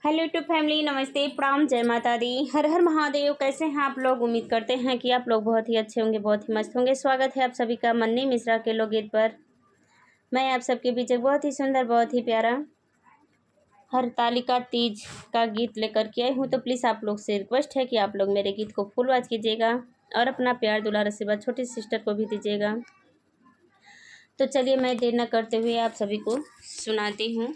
Hello YouTube family, नमस्ते, प्रणाम, जय माता दी, हर हर महादेव। कैसे हैं आप लोग? उम्मीद करते हैं कि आप लोग बहुत ही अच्छे होंगे, बहुत ही मस्त होंगे। स्वागत है आप सभी का मन्नी मिश्रा के लोकगीत पर। मैं आप सबके बीच एक बहुत ही सुंदर, बहुत ही प्यारा हरतालिका तीज का गीत लेकर के आई हूँ। तो प्लीज़ आप लोग से रिक्वेस्ट है कि आप लोग मेरे गीत को फुल वॉच कीजिएगा और अपना प्यार दुलार आशीर्वाद छोटी सिस्टर को भी दीजिएगा। तो चलिए मैं देर न करते हुए आप सभी को सुनाती हूँ।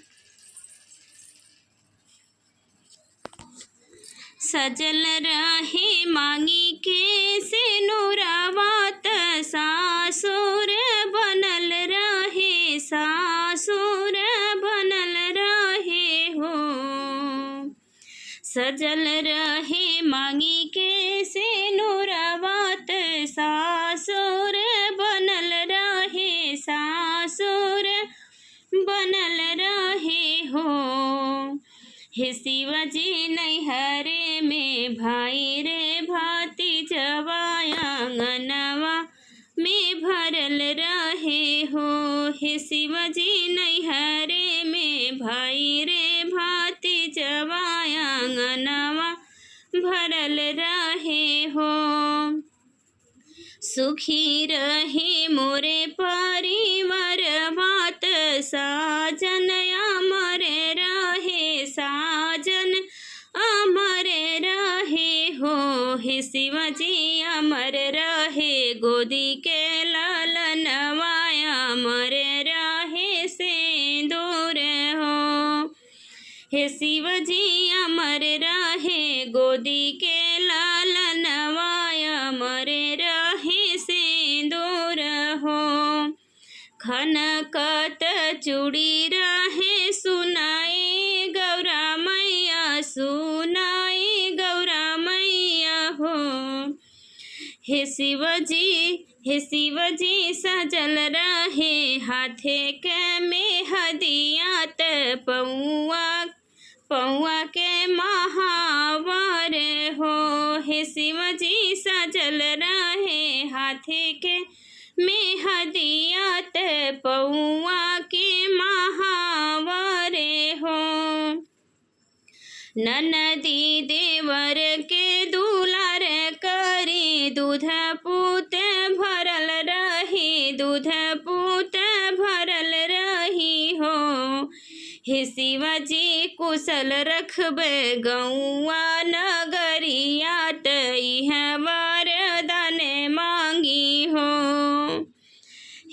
सजल रहे मांगी के सिनुरवात, सासुर बनल रहे, सासुर बनल रहे हो। सजल रहे मांगी के सिनुरवात, सासुर बनल रहे, सासुर बनल रहे हो। हे शिवजी नैहरे में भाई रे भाती जवाया आंगनवा में भरल रहे हो। हे शिवजी नैहरे में भाई रे भाती जवाया आंगनवा भरल रहे हो। सुखी रहे मोरे परिवार बात, साजन अमर रहे, साजन अमर रहे हो। हे शिवजी अमर रहे गोदी के लालनवा, अमर रहे सिंदूर हो। हे शिवजी अमर रहे गोदी के लालनवा, अमर रहे सिंदूर हो। खनकत चूड़ी रहे सुनाई गौरा मैया, सुनाई गौरा मैया हो। हे शिवजी सजल रहे हाथे के में हदियात, पौआ के महावर हो। हे शिवजी सजल रहे हाथे के में हदियात, पौआ के महावर हो। ननदी देवर के दुलार करी, दूध पूत भरल रही, दूध पूत भरल रही हो। हे शिवजी कुशल रखबे गौआ नगरियात, इह वरदान मांगी हो।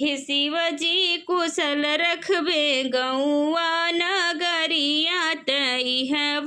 हे शिवजी कुशल रखबे गौआ नगरियात, इह